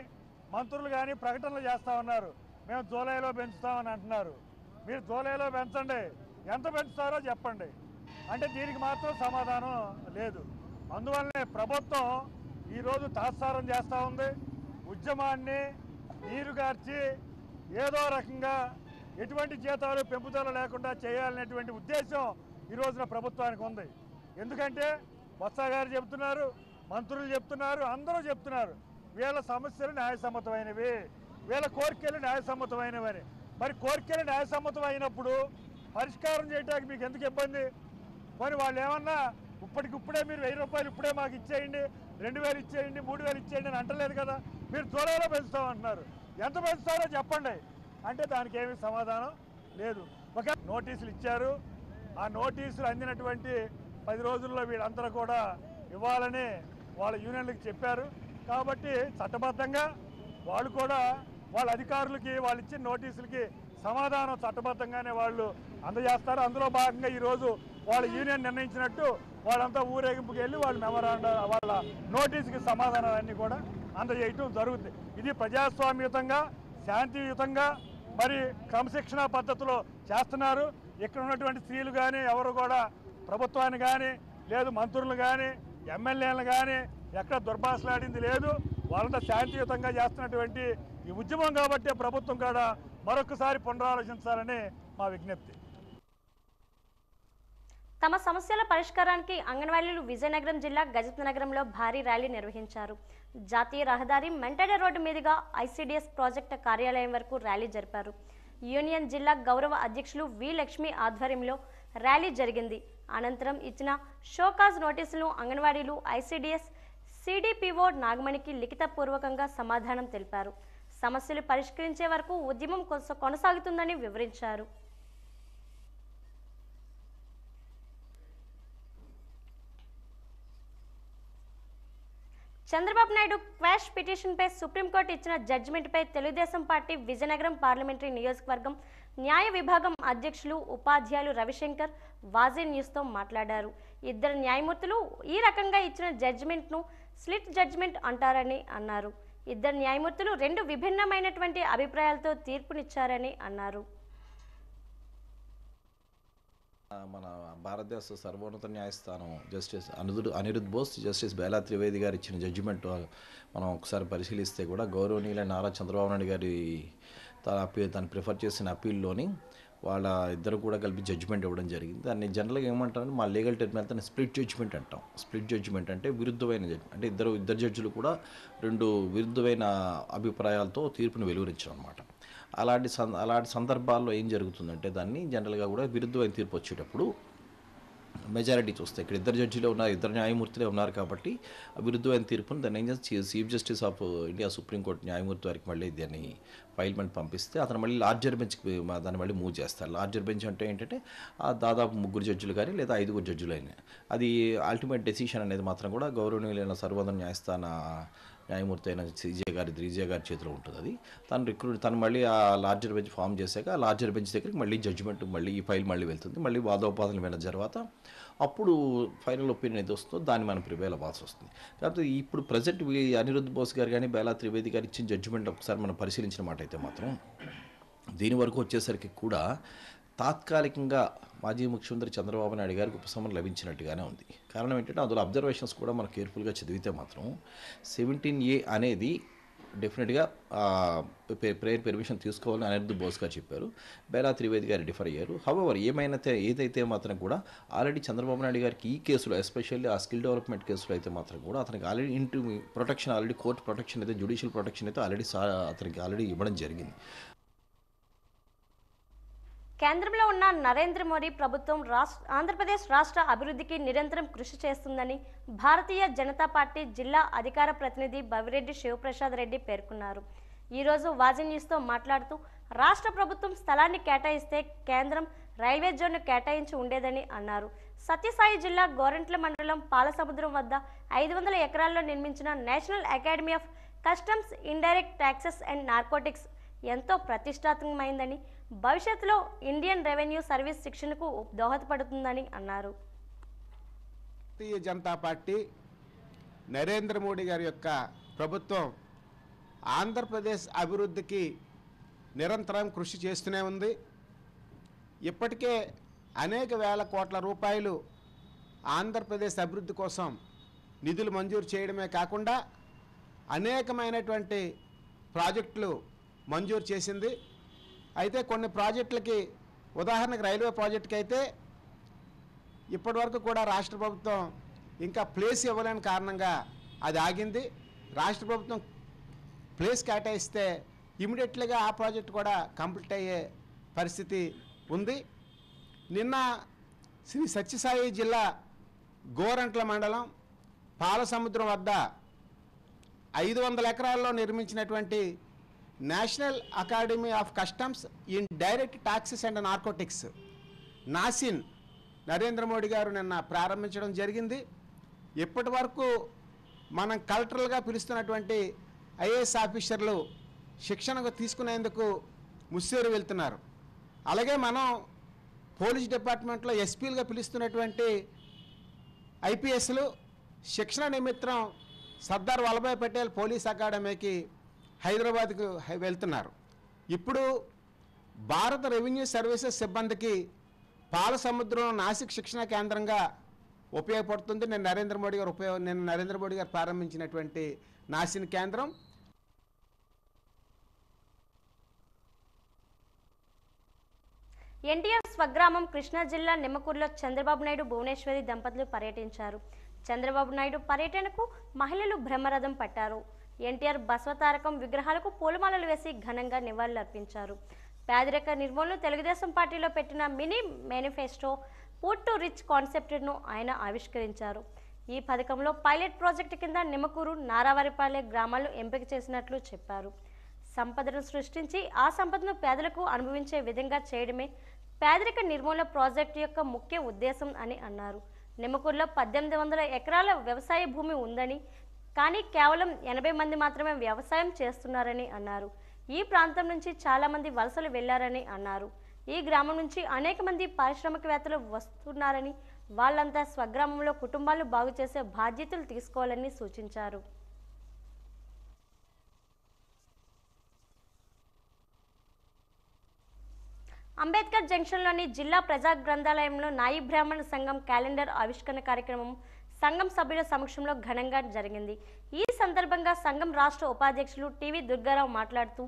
మంత్రులు కానీ ప్రకటనలు చేస్తూ ఉన్నారు. మేము జూలైలో పెంచుతామని అంటున్నారు. మీరు జూలైలో పెంచండి, ఎంత పెంచుతారో చెప్పండి అంటే దీనికి మాత్రం సమాధానం లేదు. అందువల్లనే ప్రభుత్వం ఈరోజు తాత్సారం చేస్తూ ఉంది. ఉద్యమాన్ని నీరుగార్చి ఏదో రకంగా ఎటువంటి జీతాలు పెంపుదల లేకుండా చేయాలనేటువంటి ఉద్దేశం ఈ రోజున ప్రభుత్వానికి ఉంది. ఎందుకంటే బొత్స గారు చెప్తున్నారు, మంత్రులు చెప్తున్నారు, అందరూ చెప్తున్నారు వీళ్ళ సమస్యలు న్యాయసమ్మతమైనవి, వీళ్ళ కోరికలు న్యాయసమ్మతమైనవని. మరి కోరికలు న్యాయసమ్మతమైనప్పుడు పరిష్కారం చేయడానికి మీకు ఎందుకు ఇబ్బంది? మరి వాళ్ళు ఏమన్నా ఇప్పటికిప్పుడే మీరు 1000 రూపాయలు ఇప్పుడే మాకు ఇచ్చేయండి, 2000 ఇచ్చేయండి, 3000 ఇచ్చేయండి అని అంటలేదు కదా. మీరు జూలైలో పెంచుతామంటున్నారు, ఎంత పెంచుతారో చెప్పండి అంటే దానికి ఏమీ సమాధానం లేదు. ఒక నోటీసులు ఇచ్చారు. ఆ నోటీసులు అందినటువంటి 10 రోజుల్లో వీళ్ళందరూ కూడా ఇవ్వాలని వాళ్ళ యూనియన్లకు చెప్పారు. కాబట్టి చట్టబద్ధంగా వాళ్ళు కూడా వాళ్ళ అధికారులకి వాళ్ళు ఇచ్చిన నోటీసులకి సమాధానం చట్టబద్ధంగానే వాళ్ళు అందజేస్తారు. అందులో భాగంగా ఈరోజు వాళ్ళ యూనియన్ నిర్ణయించినట్టు వాళ్ళంతా ఊరేగింపుకి వెళ్ళి వాళ్ళ మెమరాండం వాళ్ళ నోటీసుకి సమాధానాలన్నీ కూడా అందజేయటం జరుగుతుంది. ఇది ప్రజాస్వామ్యయుతంగా, శాంతియుతంగా, మరి క్రమశిక్షణ పద్ధతిలో చేస్తున్నారు. ఇక్కడ ఉన్నటువంటి స్త్రీలు కానీ ఎవరు కూడా ప్రభుత్వాన్ని కానీ లేదు మంత్రులు కానీ ఎమ్మెల్యేలు కానీ ఎక్కడ దుర్భాషలాడింది లేదు. వాళ్ళంతా శాంతియుతంగా చేస్తున్నటువంటి ఈ ఉద్యమం కాబట్టి ప్రభుత్వం కూడా మరొకసారి పునరాలోచించాలని మా విజ్ఞప్తి. తమ సమస్యల పరిష్కారానికి అంగన్వాడీలు విజయనగరం జిల్లా గజపతి నగరంలో భారీ ర్యాలీ నిర్వహించారు. జాతీయ రహదారి మెంటడ రోడ్డు మీదుగా ఐసిడిఎస్ ప్రాజెక్టు కార్యాలయం వరకు ర్యాలీ జరిపారు. యూనియన్ జిల్లా గౌరవ అధ్యక్షులు వి లక్ష్మి ఆధ్వర్యంలో ర్యాలీ జరిగింది. అనంతరం ఇచ్చిన షోకాజ్ నోటీసులను అంగన్వాడీలు ఐసిడిఎస్ సిడిపిఓ నాగమణికి లిఖితపూర్వకంగా సమాధానం తెలిపారు. సమస్యలు పరిష్కరించే వరకు ఉద్యమం కొనసాగుతుందని వివరించారు. చంద్రబాబు నాయుడు క్వాష్ పిటిషన్పై సుప్రీంకోర్టు ఇచ్చిన జడ్జిమెంట్పై తెలుగుదేశం పార్టీ విజయనగరం పార్లమెంటరీ నియోజకవర్గం న్యాయ విభాగం అధ్యక్షులు ఉపాధ్యాయులు రవిశంకర్ వాజీ న్యూస్తో మాట్లాడారు. ఇద్దరు న్యాయమూర్తులు ఈ రకంగా ఇచ్చిన జడ్జిమెంట్ను స్లిట్ జడ్జిమెంట్ అంటారని అన్నారు. ఇద్దరు న్యాయమూర్తులు రెండు విభిన్నమైనటువంటి అభిప్రాయాలతో తీర్పునిచ్చారని అన్నారు. మన భారతదేశ సర్వోన్నత న్యాయస్థానం జస్టిస్ అనిరుద్ బోస్, జస్టిస్ బేలా త్రివేది గారు ఇచ్చిన జడ్జిమెంట్ మనం ఒకసారి పరిశీలిస్తే కూడా గౌరవనీయులైన నారా చంద్రబాబు నాయుడు గారి తను ప్రిఫర్ చేసిన అప్పీల్లోని వాళ్ళ ఇద్దరు కూడా కలిపి జడ్జిమెంట్ ఇవ్వడం జరిగింది. దాన్ని జనరల్గా ఏమంటారంటే మా లీగల్ టర్మ్ వెళ్తే స్ప్లిట్ జడ్జిమెంట్ అంటాం. స్ప్లిట్ జడ్జిమెంట్ అంటే విరుద్ధమైన జడ్జిమెంట్, అంటే ఇద్దరు జడ్జిలు కూడా రెండు విరుద్ధమైన అభిప్రాయాలతో తీర్పును వెలువరించడం అనమాట. అలాంటి సందర్భాల్లో ఏం జరుగుతుందంటే దాన్ని జనరల్గా కూడా విరుద్ధమైన తీర్పు వచ్చేటప్పుడు మెజారిటీ చూస్తే ఇక్కడ ఇద్దరు జడ్జిలో ఉన్నారు, ఇద్దరు న్యాయమూర్తులే ఉన్నారు కాబట్టి విరుద్ధమైన తీర్పును దాన్ని ఏం చేసి chief justice of India supreme court న్యాయమూర్తి వారికి మళ్ళీ దాన్ని ఫైల్మెంట్ పంపిస్తే అతను మళ్ళీ లార్జర్ బెంచ్కి దాన్ని మళ్ళీ మూవ్ చేస్తారు. లార్జర్ బెంచ్ అంటే ఏంటంటే దాదాపు 3 జడ్జిలు కానీ లేదా 5 జడ్జిలు అయినా అది అల్టిమేట్ డెసిషన్ అనేది మాత్రం కూడా గౌరవనీయులైన సర్వోన్నత న్యాయస్థాన న్యాయమూర్తి అయిన త్రిజే గారి చేతిలో ఉంటుంది. అది తను మళ్ళీ ఆ లార్జర్ బెంచ్ ఫామ్ చేశాక ఆ లార్జర్ బెంచ్ దగ్గరికి మళ్ళీ జడ్జిమెంట్ మళ్ళీ ఈ ఫైల్ మళ్ళీ వెళ్తుంది. మళ్ళీ వాదోపాదనలు విన్న తర్వాత అప్పుడు ఫైనల్ ఒపీనియన్ ఏది వస్తుందో దాన్ని మనం ప్రివేల్ అవ్వాల్సి వస్తుంది. కాబట్టి ఇప్పుడు ప్రజెంట్ అనిరుద్ బోస్ గారు కానీ బేలా త్రివేది గారు ఇచ్చిన జడ్జిమెంట్ ఒకసారి మనం పరిశీలించిన మాట అయితే మాత్రం దీని వరకు వచ్చేసరికి కూడా తాత్కాలికంగా మాజీ ముఖ్యమంత్రి చంద్రబాబు నాయుడు గారికి ఉపశమనం లభించినట్టుగానే ఉంది. కారణం ఏంటంటే అందులో అబ్జర్వేషన్స్ కూడా మనం కేర్ఫుల్గా చదివితే మాత్రం 17A అనేది డెఫినెట్గా ప్రేయర్ పెర్మిషన్ తీసుకోవాలని అనిరుద్ బోస్ గారు చెప్పారు. బేలా త్రివేది గారు డిఫర్ అయ్యారు. హవెవర్ ఏదైతే మాత్రం కూడా ఆల్రెడీ చంద్రబాబు నాయుడు గారికి ఈ కేసులో ఎస్పెషల్లీ ఆ స్కిల్ డెవలప్మెంట్ కేసులో అయితే మాత్రం కూడా అతనికి already into protection already court protection అయితే జ్యుడిషియల్ ప్రొటెక్షన్ అయితే అతనికి ఆల్రెడీ ఇవ్వడం జరిగింది. కేంద్రంలో ఉన్న నరేంద్ర మోడీ ప్రభుత్వం ఆంధ్రప్రదేశ్ రాష్ట్ర అభివృద్ధికి నిరంతరం కృషి చేస్తుందని భారతీయ జనతా పార్టీ జిల్లా అధికార ప్రతినిధి బవిరెడ్డి శివప్రసాద్ రెడ్డి పేర్కొన్నారు. ఈరోజు వాజీ న్యూస్తో మాట్లాడుతూ రాష్ట్ర ప్రభుత్వం స్థలాన్ని కేటాయిస్తే కేంద్రం రైల్వే జోన్ను కేటాయించి ఉండేదని అన్నారు. సత్యసాయి జిల్లా గోరంట్ల మండలం పాలసముద్రం వద్ద 500 ఎకరాల్లో నిర్మించిన national academy of customs, indirect taxes and narcotics ఎంతో ప్రతిష్టాత్మకమైందని, భవిష్యత్తులో ఇండియన్ రెవెన్యూ సర్వీస్ శిక్షణకు దోహదపడుతుందని అన్నారు. భారతీయ జనతా పార్టీ నరేంద్ర మోడీ గారి యొక్క ప్రభుత్వం ఆంధ్రప్రదేశ్ అభివృద్ధికి నిరంతరం కృషి చేస్తూనే ఉంది. ఇప్పటికే అనేక వేల కోట్ల రూపాయలు ఆంధ్రప్రదేశ్ అభివృద్ధి కోసం నిధులు మంజూరు చేయడమే కాకుండా అనేకమైనటువంటి ప్రాజెక్టులు మంజూరు చేసింది. అయితే కొన్ని ప్రాజెక్టులకి, ఉదాహరణకు రైల్వే ప్రాజెక్టుకి అయితే ఇప్పటివరకు కూడా రాష్ట్ర ప్రభుత్వం ఇంకా ప్లేస్ ఇవ్వలేని కారణంగా అది ఆగింది. రాష్ట్ర ప్రభుత్వం ప్లేస్ కేటాయిస్తే ఇమీడియట్లీగా ఆ ప్రాజెక్టు కూడా కంప్లీట్ అయ్యే పరిస్థితి ఉంది. నిన్న శ్రీ సత్యసాయి జిల్లా గోరంట్ల మండలం పాలసముద్రం వద్ద 500 ఎకరాల్లో నిర్మించినటువంటి national academy of customs, indirect taxes and narcotics NACIN Narendra Modi గారు నిన్న ప్రారంభించడం జరిగింది. ఇప్పటి వరకు మనం కలెక్టర్లుగా పిలుస్తున్నటువంటి ఐఏఎస్ ఆఫీసర్లు శిక్షణకు తీసుకునేందుకు ముస్సేరు వెళ్తున్నారు. అలాగే మనం పోలీస్ డిపార్ట్మెంట్లో ఎస్పీలుగా పిలుస్తున్నటువంటి ఐపీఎస్లు శిక్షణ నిమిత్తం సర్దార్ వల్లభాయ్ పటేల్ పోలీస్ అకాడమీకి హైదరాబాద్కు వెళ్తున్నారు. ఇప్పుడు భారత రెవెన్యూ సర్వీసెస్ సిబ్బందికి పాల సముద్రం నాసిక్ శిక్షణా కేంద్రంగా ఉపయోగపడుతుంది. నిన్న నరేంద్ర మోడీ గారు ప్రారంభించినటువంటి నాసిక్ కేంద్రం. ఎన్టీఆర్ స్వగ్రామం కృష్ణా జిల్లా నిమ్మకూరులో చంద్రబాబు నాయుడు భువనేశ్వరి దంపతులు పర్యటించారు. చంద్రబాబు నాయుడు పర్యటనకు మహిళలు బ్రహ్మరథం పట్టారు. ఎన్టీఆర్ బసవతారకం విగ్రహాలకు పూలమాలలు వేసి ఘనంగా నివాళులర్పించారు. పేదరిక నిర్మూలన తెలుగుదేశం పార్టీలో పెట్టిన mini manifesto poor to rich కాన్సెప్ట్ను ఆయన ఆవిష్కరించారు. ఈ పథకంలో పైలట్ ప్రాజెక్టు కింద నిమ్మకూరు, నారావారిపాలెం గ్రామాలను ఎంపిక చేసినట్లు చెప్పారు. సంపదను సృష్టించి ఆ సంపదను పేదలకు అనుభవించే విధంగా చేయడమే పేదరిక నిర్మూలన ప్రాజెక్టు యొక్క ముఖ్య ఉద్దేశం అని అన్నారు. నిమ్మకూరులో 1800 ఎకరాల వ్యవసాయ భూమి ఉందని, కానీ కేవలం 80 మంది మాత్రమే వ్యవసాయం చేస్తున్నారని అన్నారు. ఈ ప్రాంతం నుంచి చాలా మంది వలసలు వెళ్లారని అన్నారు. ఈ గ్రామం నుంచి అనేక మంది పారిశ్రామికవేత్తలు వస్తున్నారని, వాళ్ళంతా స్వగ్రామంలో కుటుంబాలు బాగు చేసే బాధ్యతలు తీసుకోవాలని సూచించారు. అంబేద్కర్ జంక్షన్లోని జిల్లా ప్రజా గ్రంథాలయంలో నాయి బ్రాహ్మణ సంఘం క్యాలెండర్ ఆవిష్కరణ కార్యక్రమం సంఘం సభ్యుల సమక్షంలో ఘనంగా జరిగింది. ఈ సందర్భంగా సంఘం రాష్ట్ర ఉపాధ్యక్షులు టీవీ దుర్గారావు మాట్లాడుతూ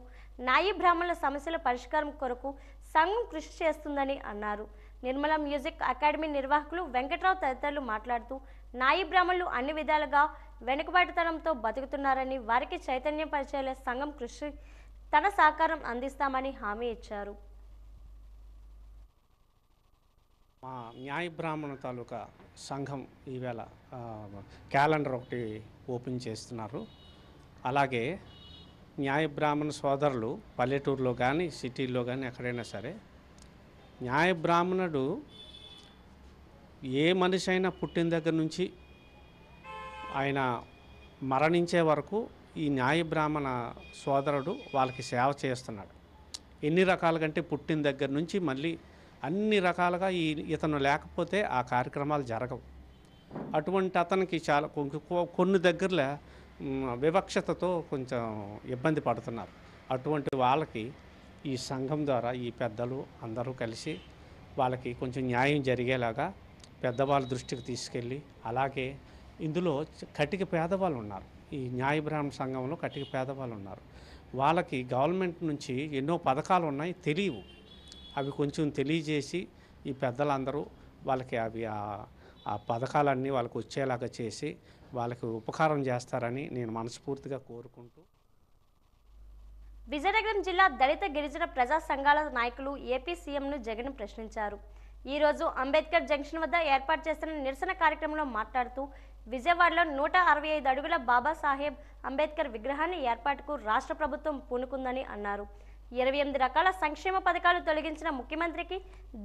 నాయి బ్రాహ్మణుల సమస్యల పరిష్కారం కొరకు సంఘం కృషి చేస్తుందని అన్నారు. నిర్మల మ్యూజిక్ అకాడమీ నిర్వాహకులు వెంకట్రావు తదితరులు మాట్లాడుతూ నాయి బ్రాహ్మణులు అన్ని విధాలుగా వెనుకబాటుతనంతో బతుకుతున్నారని, వారికి చైతన్యం పరిచేలా సంఘం కృషి తన సహకారం అందిస్తామని హామీ ఇచ్చారు. మా న్యాయ బ్రాహ్మణ తాలూకా సంఘం ఈవేళ క్యాలెండర్ ఒకటి ఓపెన్ చేస్తున్నారు. అలాగే న్యాయ బ్రాహ్మణ సోదరులు పల్లెటూరులో కానీ సిటీల్లో కానీ ఎక్కడైనా సరే, న్యాయ బ్రాహ్మణుడు ఏ మనిషి అయినా పుట్టిన దగ్గర నుంచి ఆయన మరణించే వరకు ఈ న్యాయ బ్రాహ్మణ సోదరుడు వాళ్ళకి సేవ చేస్తున్నాడు. ఎన్ని రకాలుగంటే పుట్టిన దగ్గర నుంచి మళ్ళీ అన్ని రకాలుగా ఇతను లేకపోతే ఆ కార్యక్రమాలు జరగవు. అటువంటి అతనికి చాలా కొన్ని దగ్గరలో వివక్షతతో కొంచెం ఇబ్బంది పడుతున్నారు. అటువంటి వాళ్ళకి ఈ సంఘం ద్వారా ఈ పెద్దలు అందరూ కలిసి వాళ్ళకి కొంచెం న్యాయం జరిగేలాగా పెద్దవాళ్ళ దృష్టికి తీసుకెళ్ళి, అలాగే ఇందులో కటిక పేదవాళ్ళు ఉన్నారు. ఈ న్యాయ బ్రాహ్మణ సంఘంలో కటిక పేదవాళ్ళు ఉన్నారు. వాళ్ళకి గవర్నమెంట్ నుంచి ఎన్నో పథకాలు ఉన్నాయి, తెలియవు. అవి కొంచెం తెలియజేసి ఈ పెద్దలందరూ వాళ్ళకి అవి ఆ పథకాలన్నీ వాళ్ళకి వచ్చేలాగా చేసి వాళ్ళకి ఉపకారం చేస్తారని నేను మనస్ఫూర్తిగా కోరుకుంటూ. విజయనగరం జిల్లా దళిత గిరిజన ప్రజా సంఘాల నాయకులు ఏపీ సీఎంను జగన్ ప్రశ్నించారు. ఈరోజు అంబేద్కర్ జంక్షన్ వద్ద ఏర్పాటు చేసిన నిరసన కార్యక్రమంలో మాట్లాడుతూ విజయవాడలో 165 అడుగుల బాబాసాహెబ్ అంబేద్కర్ విగ్రహాన్ని ఏర్పాటుకు రాష్ట్ర ప్రభుత్వం పూనుకుందని అన్నారు. 28 రకాల సంక్షేమ పథకాలు తొలగించిన ముఖ్యమంత్రికి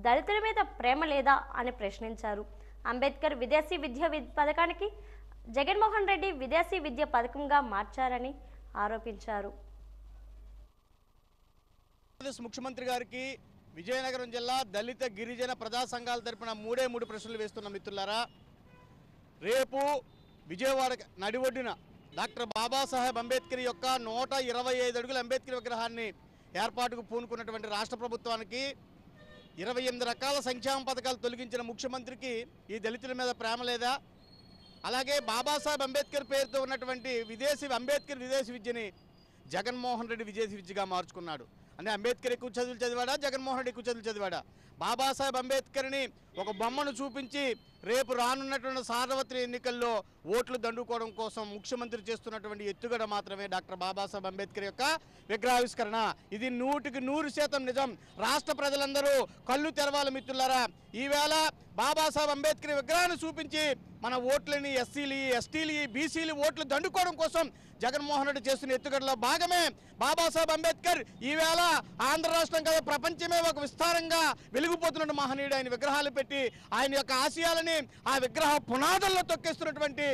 దళితుల మీద ప్రేమ లేదా అని ప్రశ్నించారు. అంబేద్కర్ విదేశీ విద్య పథకానికి జగన్మోహన్ రెడ్డి విదేశీ విద్య పథకంగా మార్చారని ఆరోపించారు. ముఖ్యమంత్రి గారికి విజయనగరం జిల్లా దళిత గిరిజన ప్రజా సంఘాల తరపున 3 ప్రశ్నలు వేస్తున్న మిత్రులారా, రేపు విజయవాడ నడిఒడ్డున డాక్టర్ బాబాసాహెబ్ అంబేద్కర్ యొక్క 125 అడుగుల అంబేద్కర్ విగ్రహాన్ని ఏర్పాటుకు పూనుకున్నటువంటి రాష్ట్ర ప్రభుత్వానికి 28 రకాల సంక్షేమ పథకాలు తొలగించిన ముఖ్యమంత్రికి ఈ దళితుల మీద ప్రేమ లేదా? అలాగే బాబాసాహెబ్ అంబేద్కర్ పేరుతో ఉన్నటువంటి అంబేద్కర్ విదేశీ విద్యని జగన్మోహన్ రెడ్డి విదేశీ విద్యగా మార్చుకున్నాడు. అంటే అంబేద్కర్ ఎక్కువ చదువులు చదివాడా, జగన్మోహన్ రెడ్డి ఎక్కువ చదువులు చదివాడా? బాబాసాహెబ్ అంబేద్కర్ని ఒక బొమ్మను చూపించి రేపు రానున్నటువంటి సార్వత్రిక ఎన్నికల్లో ఓట్లు దండుకోవడం కోసం ముఖ్యమంత్రి చేస్తున్నటువంటి ఎత్తుగడ మాత్రమే డాక్టర్ బాబాసాహెబ్ అంబేద్కర్ యొక్క విగ్రహావిష్కరణ. ఇది 100% నిజం. రాష్ట్ర ప్రజలందరూ కళ్ళు తెరవాలి మిత్రులారా. ఈవేళ బాబాసాహెబ్ అంబేద్కర్ విగ్రహాన్ని చూపించి మన ఓట్లని ఎస్సీలు, ఎస్టీలు, బీసీలు ఓట్లు దండుకోవడం కోసం జగన్మోహన్ రెడ్డి చేస్తున్న ఎత్తుగడలో భాగమే బాబాసాహెబ్ అంబేద్కర్ ఈవేళ ఆంధ్ర రాష్ట్రం కదా ప్రపంచమే ఒక విస్తారంగా వెలిగిపోతున్న మహనీయుడు. ఆయన విగ్రహాలు పెట్టి ఆయన యొక్క ఆశయాలని ఆ విగ్రహ పునాదుల్లో తొక్కేస్తున్నటువంటి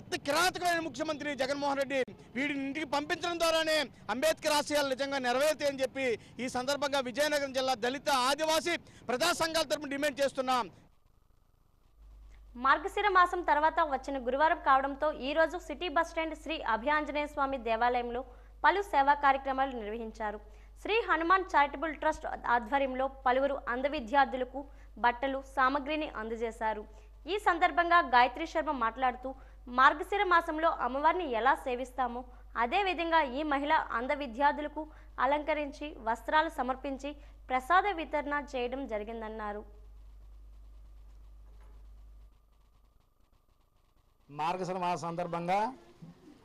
అతి కిరాతకమైన ముఖ్యమంత్రి జగన్మోహన్ రెడ్డి. వీడిని ఇంటికి పంపించడం ద్వారానే అంబేద్కర్ ఆశయాలు నిజంగా నెరవేరుతాయని చెప్పి ఈ సందర్భంగా విజయనగరం జిల్లా దళిత ఆదివాసీ ప్రజా సంఘాల తరపున డిమాండ్ చేస్తున్నాం. మార్గశిర మాసం తర్వాత వచ్చిన గురువారం కావడంతో ఈరోజు సిటీ బస్టాండ్ శ్రీ అభయాంజనేయ స్వామి దేవాలయంలో పలు సేవా కార్యక్రమాలు నిర్వహించారు. శ్రీ హనుమాన్ చారిటబుల్ ట్రస్ట్ ఆధ్వర్యంలో పలువురు అంధ విద్యార్థులకు బట్టలు సామగ్రిని అందజేశారు. ఈ సందర్భంగా గాయత్రి శర్మ మాట్లాడుతూ మార్గశిర మాసంలో అమ్మవారిని ఎలా సేవిస్తామో అదేవిధంగా ఈ మహిళ అంధ విద్యార్థులకు అలంకరించి వస్త్రాలు సమర్పించి ప్రసాద వితరణ చేయడం జరిగిందన్నారు. మార్గశిర మాస సందర్భంగా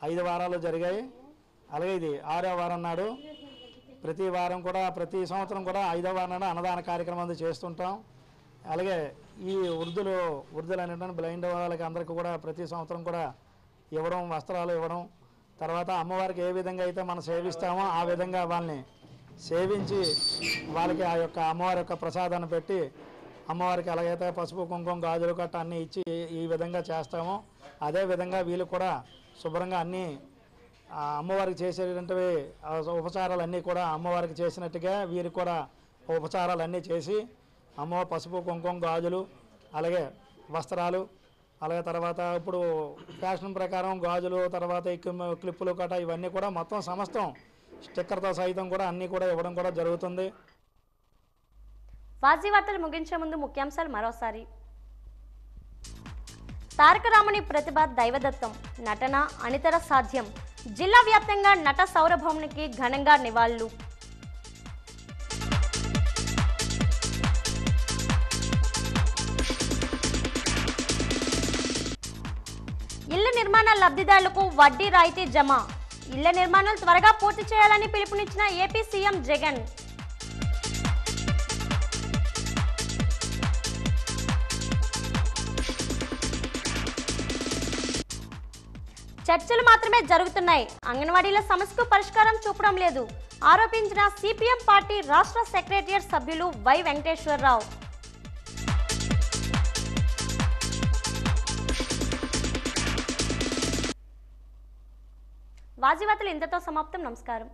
5 వారాలు జరిగాయి. అలాగే ఇది 6వ వారం నాడు ప్రతి వారం కూడా ప్రతి సంవత్సరం కూడా 5వ వారం నాడు అన్నదాన కార్యక్రమం చేస్తుంటాం. అలాగే ఈ వృద్ధులు అనేటువంటి బ్లైండ్ వాళ్ళకి అందరికీ కూడా ప్రతి సంవత్సరం కూడా ఇవ్వడం, వస్త్రాలు ఇవ్వడం, తర్వాత అమ్మవారికి ఏ విధంగా అయితే మనం సేవిస్తామో ఆ విధంగా వాళ్ళని సేవించి వాళ్ళకి ఆ యొక్క అమ్మవారి యొక్క ప్రసాదాన్ని పెట్టి అమ్మవారికి ఎలాగైతే పసుపు కుంకుమ గాజులు కట్ట అన్నీ ఇచ్చి ఈ విధంగా చేస్తామో అదేవిధంగా వీళ్ళు కూడా శుభ్రంగా అన్నీ అమ్మవారికి చేసేటువంటివి ఉపచారాలన్నీ కూడా అమ్మవారికి చేసినట్టుగా వీరికి కూడా ఉపచారాలన్నీ చేసి అమ్మవారి పసుపు కుంకుమ గాజులు అలాగే వస్త్రాలు అలాగే తర్వాత ఇప్పుడు ఫ్యాషన్ ప్రకారం గాజులు తర్వాత క్లిప్పులు కట్ట ఇవన్నీ కూడా మొత్తం సమస్తం స్టిక్కర్తో సైతం కూడా అన్నీ కూడా ఇవ్వడం కూడా జరుగుతుంది. వాజీ వార్తలు ముగించే ముందు ముఖ్యాంశాలు మరోసారి. తారక రాముని ప్రతిభ దైవదత్తం, నటన అనితర సాధ్యం. జిల్లా వ్యాప్తంగా నట సౌరభౌమునికి ఘనంగా నివాళులు. ఇళ్ల నిర్మాణ లబ్ధిదారులకు వడ్డీ రాయితీ జమ. ఇళ్ల నిర్మాణాలు త్వరగా పూర్తి చేయాలని పిలుపునిచ్చిన ఏపీ సీఎం జగన్. చర్చలు మాత్రమే జరుగుతున్నాయి, అంగన్వాడీల సమస్యకు పరిష్కారం చూపడం లేదు ఆరోపించిన సిపిఎం పార్టీ రాష్ట్ర సెక్రటరియట్ సభ్యులు వై వెంకటేశ్వరరావు. వాజీ వార్తలు ఇంతతో సమాప్తం. నమస్కారం.